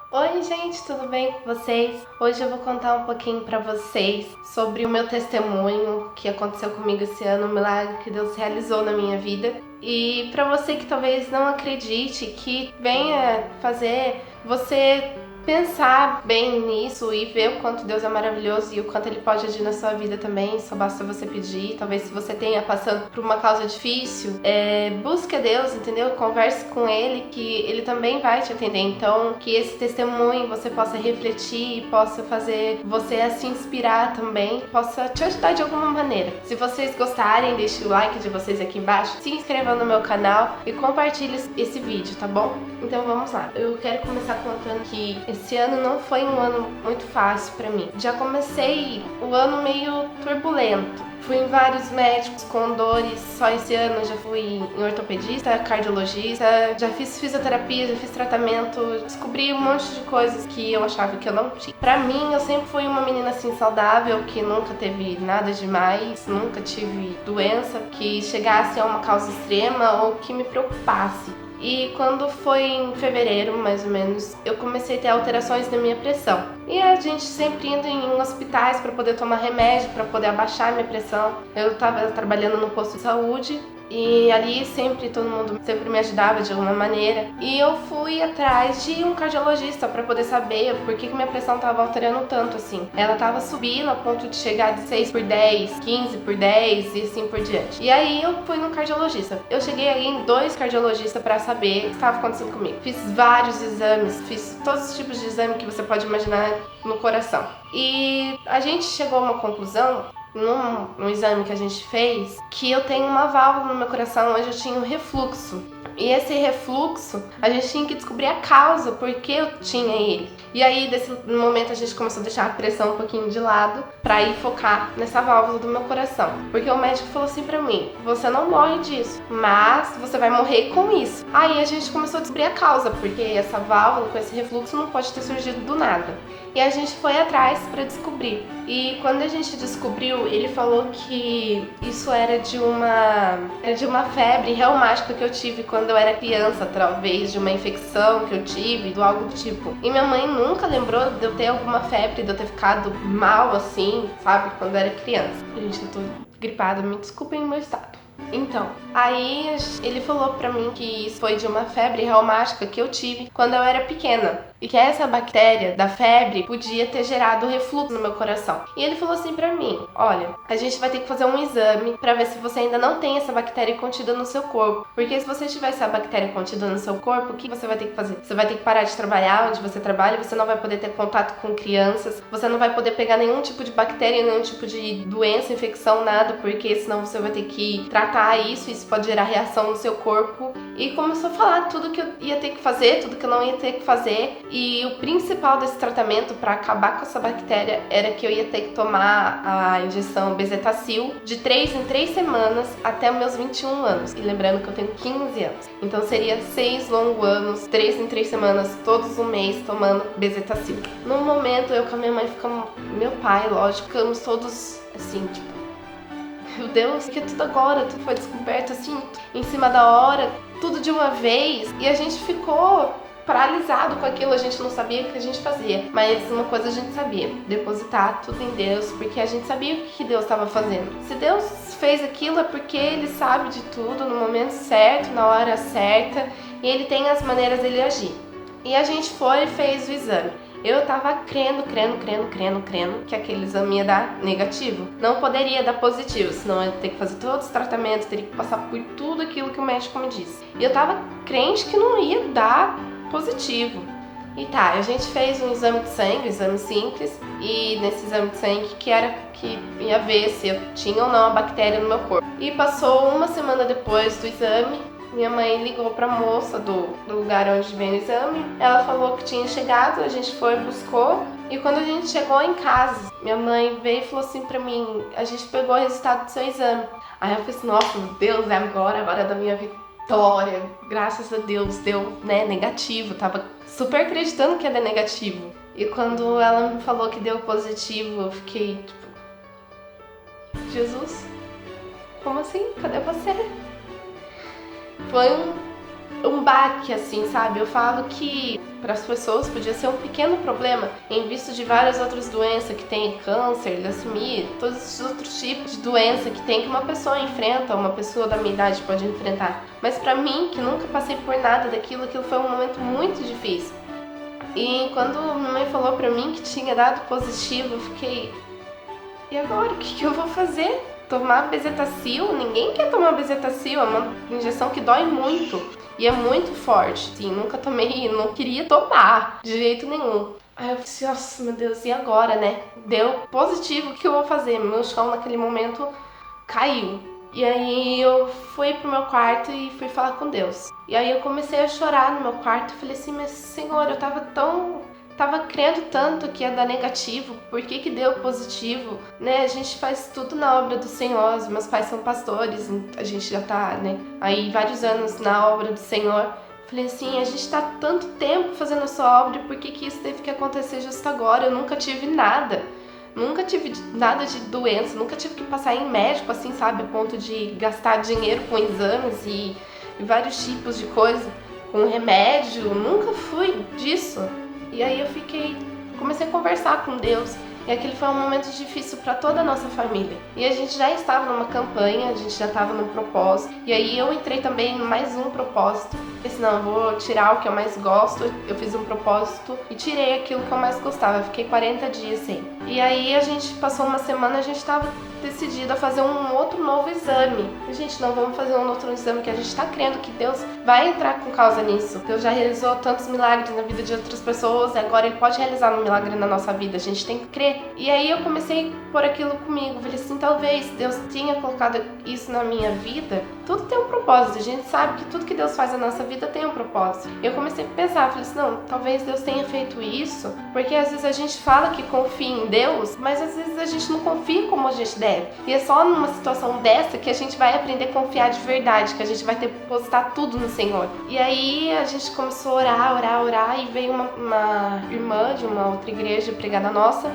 Oi, gente, tudo bem com vocês? Hoje eu vou contar um pouquinho pra vocês sobre o meu testemunho que aconteceu comigo esse ano, um milagre que Deus realizou na minha vida. E pra você que talvez não acredite, que venha fazer você pensar bem nisso e ver o quanto Deus é maravilhoso e o quanto Ele pode agir na sua vida também, só basta você pedir. Talvez se você tenha passando por uma causa difícil, busque a Deus, entendeu? Converse com Ele, que Ele também vai te atender. Então, que esse testemunho você possa refletir e possa fazer você a se inspirar também, possa te ajudar de alguma maneira. Se vocês gostarem, deixe o like de vocês aqui embaixo, se inscrevam no meu canal e compartilhe esse vídeo, tá bom? Então vamos lá. Eu quero começar contando que esse ano não foi um ano muito fácil pra mim. Já comecei o ano meio turbulento. Fui em vários médicos com dores, só esse ano já fui em ortopedista, cardiologista, já fiz fisioterapia, já fiz tratamento, descobri um monte de coisas que eu achava que eu não tinha. Pra mim, eu sempre fui uma menina assim saudável, que nunca teve nada demais, nunca tive doença que chegasse a uma causa extrema ou que me preocupasse. E quando foi em fevereiro, mais ou menos, eu comecei a ter alterações na minha pressão. E a gente sempre indo em hospitais para poder tomar remédio, para poder abaixar a minha pressão. Eu estava trabalhando no posto de saúde e ali sempre todo mundo sempre me ajudava de alguma maneira. E eu fui atrás de um cardiologista para poder saber por que minha pressão estava alterando tanto assim. Ela estava subindo a ponto de chegar de 6/10, 15/10 e assim por diante. E aí eu fui no cardiologista. Eu cheguei aí em 2 cardiologistas para saber o que estava acontecendo comigo. Fiz vários exames, fiz todos os tipos de exame que você pode imaginar no coração. E a gente chegou a uma conclusão num exame que a gente fez, que eu tenho uma válvula no meu coração onde eu tinha um refluxo. E esse refluxo, a gente tinha que descobrir a causa, por que eu tinha ele. E aí, nesse momento, a gente começou a deixar a pressão um pouquinho de lado pra ir focar nessa válvula do meu coração. Porque o médico falou assim pra mim: você não morre disso, mas você vai morrer com isso. Aí a gente começou a descobrir a causa, porque essa válvula com esse refluxo não pode ter surgido do nada. E a gente foi atrás pra descobrir. E quando a gente descobriu, ele falou que isso era de uma febre reumática que eu tive quando eu era criança, talvez de uma infecção que eu tive, do algo do tipo. E minha mãe nunca lembrou de eu ter alguma febre, de eu ter ficado mal assim, sabe, quando eu era criança. Gente, eu tô gripada, me desculpem o meu estado. Então, aí ele falou pra mim que isso foi de uma febre reumática que eu tive quando eu era pequena. E que essa bactéria da febre podia ter gerado refluxo no meu coração. E ele falou assim pra mim: olha, a gente vai ter que fazer um exame pra ver se você ainda não tem essa bactéria contida no seu corpo. Porque se você tiver essa bactéria contida no seu corpo, o que você vai ter que fazer? Você vai ter que parar de trabalhar onde você trabalha, você não vai poder ter contato com crianças, você não vai poder pegar nenhum tipo de bactéria, nenhum tipo de doença, infecção, nada, porque senão você vai ter que tratar isso pode gerar reação no seu corpo. E começou a falar tudo que eu ia ter que fazer, tudo que eu não ia ter que fazer. E o principal desse tratamento para acabar com essa bactéria era que eu ia ter que tomar a injeção Bezetacil de 3 em 3 semanas até os meus 21 anos. E lembrando que eu tenho 15 anos. Então seria 6 longos anos, 3 em 3 semanas, todos um mês tomando Bezetacil. No momento eu com a minha mãe ficamos, meu pai, lógico, ficamos todos assim, tipo, meu Deus, que tudo agora, tudo foi descoberto assim, em cima da hora, tudo de uma vez. E a gente ficou paralisado com aquilo, a gente não sabia o que a gente fazia. Mas uma coisa a gente sabia: depositar tudo em Deus, porque a gente sabia o que Deus estava fazendo. Se Deus fez aquilo é porque Ele sabe de tudo, no momento certo, na hora certa, e Ele tem as maneiras dele agir. E a gente foi e fez o exame. Eu tava crendo que aquele exame ia dar negativo. Não poderia dar positivo, senão eu ia ter que fazer todos os tratamentos, teria que passar por tudo aquilo que o médico me disse. E eu tava crente que não ia dar positivo. E tá, a gente fez um exame de sangue, um exame simples, e nesse exame de sangue que ia ver se eu tinha ou não a bactéria no meu corpo. E passou uma semana depois do exame, minha mãe ligou pra moça do lugar onde vem o exame. Ela falou que tinha chegado, a gente foi, buscou. E quando a gente chegou em casa, minha mãe veio e falou assim pra mim: a gente pegou o resultado do seu exame. Aí eu falei assim: nossa, meu Deus, é agora da minha vitória. Graças a Deus, deu, negativo. Tava super acreditando que ia dar negativo. E quando ela me falou que deu positivo, eu fiquei tipo: Jesus, como assim? Cadê você? Foi um baque, assim, sabe? Eu falo que para as pessoas podia ser um pequeno problema, em vista de várias outras doenças que tem, câncer, leucemia, todos esses outros tipos de doença que tem que uma pessoa enfrenta, uma pessoa da minha idade pode enfrentar. Mas para mim, que nunca passei por nada daquilo, aquilo foi um momento muito difícil. E quando minha mãe falou pra mim que tinha dado positivo, eu fiquei... E agora? O que eu vou fazer? Tomar bezetacil? Ninguém quer tomar bezetacil, é uma injeção que dói muito. E é muito forte. Sim, nunca tomei, não queria tomar de jeito nenhum. Aí eu pensei, nossa, meu Deus, e agora, né? Deu positivo, o que eu vou fazer? Meu chão naquele momento caiu. E aí eu fui pro meu quarto e fui falar com Deus. E aí eu comecei a chorar no meu quarto e falei assim, mas Senhor, eu tava crendo tanto que ia dar negativo, por que deu positivo? Né? A gente faz tudo na obra do Senhor, os meus pais são pastores, a gente já tá, né, aí vários anos na obra do Senhor. Falei assim, a gente tá tanto tempo fazendo a sua obra, por que isso teve que acontecer justo agora? Eu nunca tive nada. Nunca tive nada de doença, nunca tive que passar em médico, assim, sabe? A ponto de gastar dinheiro com exames e vários tipos de coisa, com remédio. Nunca fui disso. E aí eu comecei a conversar com Deus. E aquele foi um momento difícil para toda a nossa família. E a gente já estava numa campanha, a gente já estava num propósito. E aí eu entrei também em mais um propósito. Pensei, não, eu vou tirar o que eu mais gosto. Eu fiz um propósito e tirei aquilo que eu mais gostava. Eu fiquei 40 dias sem. E aí a gente passou uma semana, a gente estava decidida a fazer um outro novo exame. E, gente, não vamos fazer um outro exame, que a gente está crendo que Deus vai entrar com causa nisso. Deus já realizou tantos milagres na vida de outras pessoas e agora Ele pode realizar um milagre na nossa vida. A gente tem que crer. E aí eu comecei a pôr aquilo comigo. Falei assim, talvez Deus tenha colocado isso na minha vida. Tudo tem um propósito. A gente sabe que tudo que Deus faz na nossa vida tem um propósito. Eu comecei a pensar, falei assim, não, talvez Deus tenha feito isso, porque às vezes a gente fala que confia em Deus, mas às vezes a gente não confia como a gente deve. E é só numa situação dessa que a gente vai aprender a confiar de verdade, que a gente vai ter que postar tudo no Senhor. E aí a gente começou a orar, e veio uma irmã de uma outra igreja pregada nossa.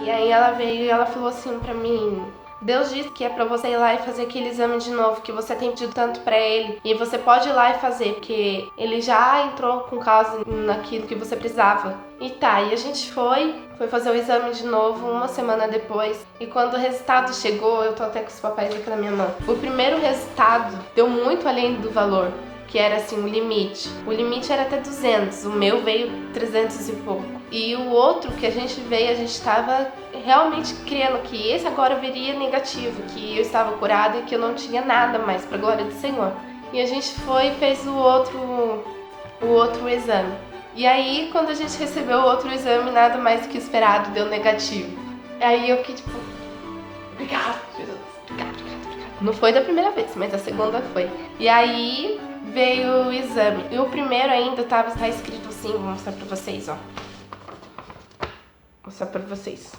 E aí ela veio e ela falou assim pra mim, Deus disse que é pra você ir lá e fazer aquele exame de novo, que você tem pedido tanto pra Ele. E você pode ir lá e fazer, porque Ele já entrou com causa naquilo que você precisava. E tá, e a gente foi fazer o exame de novo uma semana depois. E quando o resultado chegou, eu tô até com os papéis aqui na minha mão. O primeiro resultado deu muito além do valor, que era assim, o limite. O limite era até 200, o meu veio 300 e pouco. E o outro que a gente veio, a gente estava realmente crendo que esse agora viria negativo, que eu estava curada e que eu não tinha nada mais, para a glória do Senhor. E a gente foi e fez o outro exame. E aí, quando a gente recebeu o outro exame, nada mais do que esperado, deu negativo. Aí eu fiquei tipo, obrigado, Jesus, obrigado. Não foi da primeira vez, mas a segunda foi. E aí veio o exame. E o primeiro ainda tá escrito assim, vou mostrar pra vocês, ó. Vou mostrar pra vocês.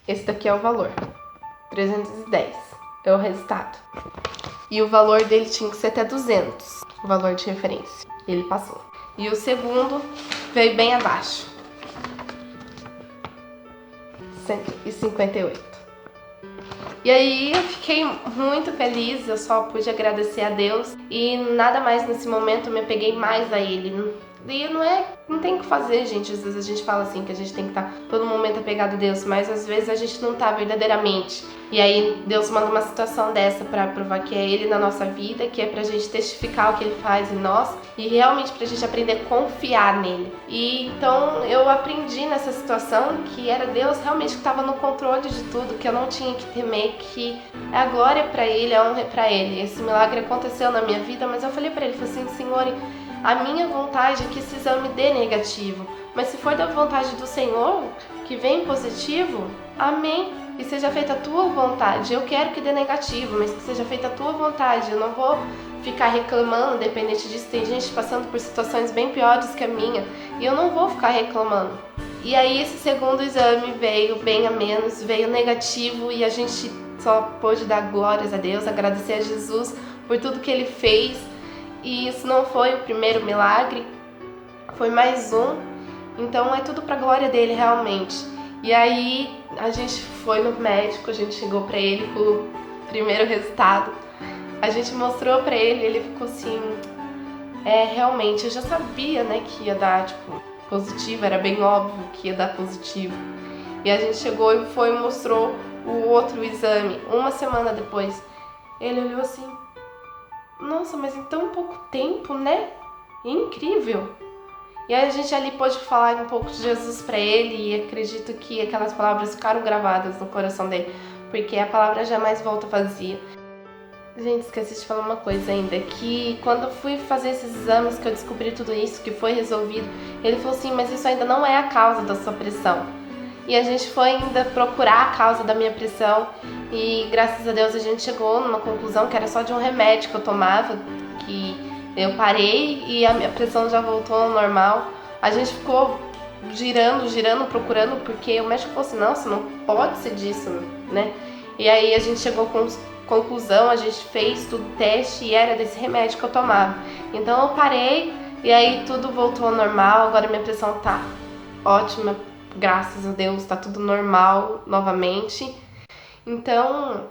Esse daqui é o valor. 310 é o resultado. E o valor dele tinha que ser até 200, o valor de referência. Ele passou. E o segundo veio bem abaixo. 158. E aí eu fiquei muito feliz, eu só pude agradecer a Deus e nada mais nesse momento eu me apeguei mais a Ele. E não tem o que fazer, gente. Às vezes a gente fala assim que a gente tem que estar todo momento apegado a Deus, mas às vezes a gente não tá verdadeiramente. E aí Deus manda uma situação dessa pra provar que é Ele na nossa vida, que é pra gente testificar o que Ele faz em nós e realmente pra gente aprender a confiar nele. E então eu aprendi nessa situação que era Deus realmente que estava no controle de tudo, que eu não tinha que temer, que a glória é pra Ele, a honra é pra Ele. Esse milagre aconteceu na minha vida, mas eu falei pra Ele, falei assim, Senhor, a minha vontade é que esse exame dê negativo, mas se for da vontade do Senhor, que vem positivo, amém. E seja feita a tua vontade. Eu quero que dê negativo, mas que seja feita a tua vontade. Eu não vou ficar reclamando, dependente disso. Tem gente passando por situações bem piores que a minha, e eu não vou ficar reclamando. E aí esse segundo exame veio bem a menos, veio negativo, e a gente só pôde dar glórias a Deus, agradecer a Jesus por tudo que Ele fez. E isso não foi o primeiro milagre, foi mais um. Então é tudo pra glória dele realmente. E aí a gente foi no médico, a gente chegou pra ele com o primeiro resultado. A gente mostrou pra ele, ele ficou assim, realmente, eu já sabia, né, que ia dar, tipo, positivo, era bem óbvio que ia dar positivo. E a gente chegou e mostrou o outro exame, uma semana depois. Ele olhou assim, nossa, mas em tão pouco tempo, né? Incrível! E aí a gente ali pôde falar um pouco de Jesus pra ele e acredito que aquelas palavras ficaram gravadas no coração dele, porque a palavra jamais volta vazia. Gente, esqueci de falar uma coisa ainda, que quando eu fui fazer esses exames, que eu descobri tudo isso, que foi resolvido, ele falou assim, mas isso ainda não é a causa da sua pressão. E a gente foi ainda procurar a causa da minha pressão e graças a Deus a gente chegou numa conclusão que era só de um remédio que eu tomava, que eu parei e a minha pressão já voltou ao normal. A gente ficou girando, procurando, porque o médico falou assim, não, você não pode ser disso, né? E aí a gente chegou com conclusão, a gente fez tudo, teste, e era desse remédio que eu tomava. Então eu parei e aí tudo voltou ao normal, agora minha pressão tá ótima, graças a Deus, tá tudo normal novamente. Então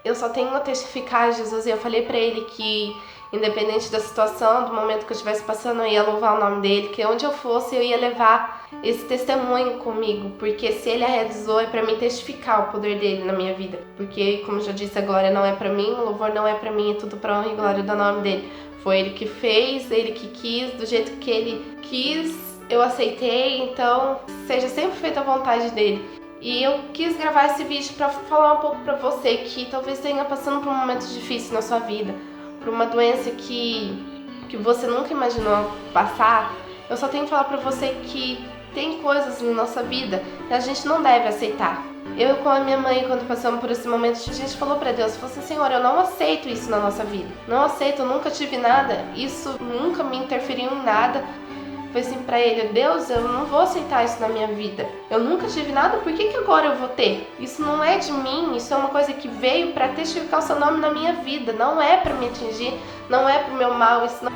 eu só tenho a testificar a Jesus e eu falei pra ele que independente da situação, do momento que eu estivesse passando, eu ia louvar o nome dele, que onde eu fosse eu ia levar esse testemunho comigo, porque se ele a realizou é pra mim testificar o poder dele na minha vida, porque como eu já disse, a glória não é pra mim, o louvor não é pra mim, é tudo pra honra e glória do nome dele. Foi ele que fez, ele que quis, do jeito que ele quis, eu aceitei, então seja sempre feita a vontade dele. E eu quis gravar esse vídeo pra falar um pouco pra você que talvez tenha passando por um momento difícil na sua vida, por uma doença que você nunca imaginou passar. Eu só tenho que falar pra você que tem coisas na nossa vida que a gente não deve aceitar. Eu com a minha mãe, quando passamos por esse momento, a gente falou pra Deus, falou assim, Senhor, eu não aceito isso na nossa vida. Não aceito, eu nunca tive nada, isso nunca me interferiu em nada. Foi assim pra ele, Deus, eu não vou aceitar isso na minha vida. Eu nunca tive nada, por que agora eu vou ter? Isso não é de mim, isso é uma coisa que veio pra testificar o seu nome na minha vida. Não é pra me atingir, não é pro meu mal, isso não...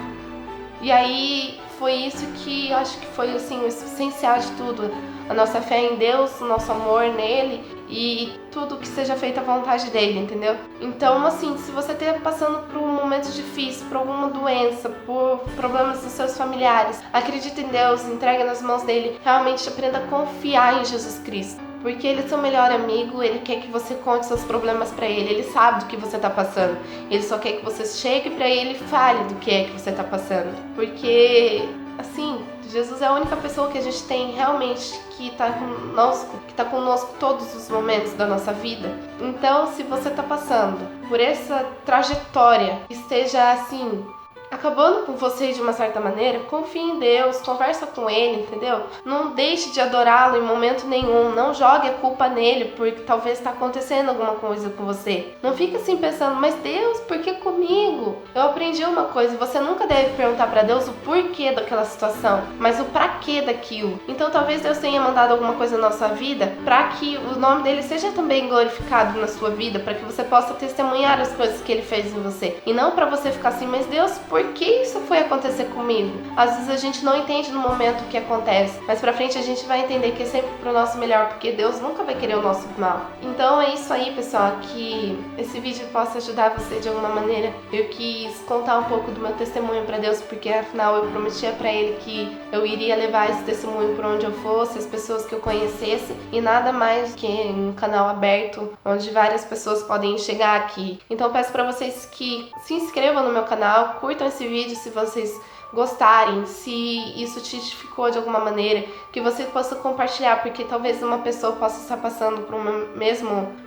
E aí foi isso que eu acho que foi assim, o essencial de tudo. A nossa fé em Deus, o nosso amor nele e tudo que seja feito à vontade dele, entendeu? Então, assim, se você estiver passando por um momento difícil, por alguma doença, por problemas dos seus familiares, acredita em Deus, entrega nas mãos dele, realmente aprenda a confiar em Jesus Cristo. Porque ele é seu melhor amigo, ele quer que você conte seus problemas pra ele sabe do que você tá passando. Ele só quer que você chegue pra ele e fale do que é que você tá passando. Porque, assim, Jesus é a única pessoa que a gente tem realmente que tá conosco todos os momentos da nossa vida. Então, se você tá passando por essa trajetória que esteja assim, acabando com você de uma certa maneira, confie em Deus, conversa com Ele, entendeu? Não deixe de adorá-lo em momento nenhum, não jogue a culpa nele porque talvez está acontecendo alguma coisa com você. Não fique assim pensando, mas Deus, por que comigo? Eu aprendi uma coisa, você nunca deve perguntar para Deus o porquê daquela situação, mas o pra quê daquilo. Então talvez Deus tenha mandado alguma coisa na sua vida para que o nome dele seja também glorificado na sua vida, para que você possa testemunhar as coisas que ele fez em você. E não para você ficar assim, mas Deus, por que isso foi acontecer comigo? Às vezes a gente não entende no momento o que acontece, mas pra frente a gente vai entender que é sempre pro nosso melhor, porque Deus nunca vai querer o nosso mal. Então é isso aí, pessoal, que esse vídeo possa ajudar você de alguma maneira. Eu quis contar um pouco do meu testemunho pra Deus, porque afinal eu prometia pra Ele que eu iria levar esse testemunho por onde eu fosse, as pessoas que eu conhecesse, e nada mais que um canal aberto, onde várias pessoas podem chegar aqui. Então eu peço pra vocês que se inscrevam no meu canal, curtam esse vídeo se vocês gostarem, se isso te edificou de alguma maneira, que você possa compartilhar, porque talvez uma pessoa possa estar passando por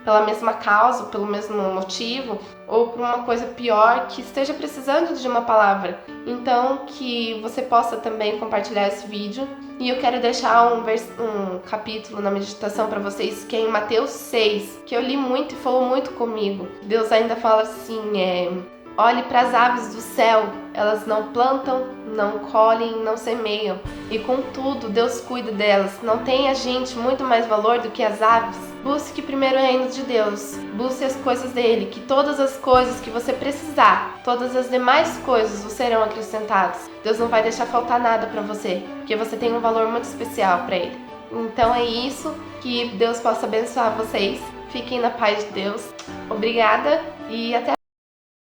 pela mesma causa, pelo mesmo motivo, ou por uma coisa pior, que esteja precisando de uma palavra. Então, que você possa também compartilhar esse vídeo. E eu quero deixar um capítulo na meditação para vocês, que é em Mateus 6, que eu li muito e falou muito comigo. Deus ainda fala assim, olhe para as aves do céu, elas não plantam, não colhem, não semeiam, e contudo Deus cuida delas. Não tem a gente muito mais valor do que as aves? Busque primeiro o reino de Deus, busque as coisas dele, que todas as coisas que você precisar, todas as demais coisas vos serão acrescentadas. Deus não vai deixar faltar nada para você, porque você tem um valor muito especial para ele. Então é isso, que Deus possa abençoar vocês. Fiquem na paz de Deus. Obrigada e até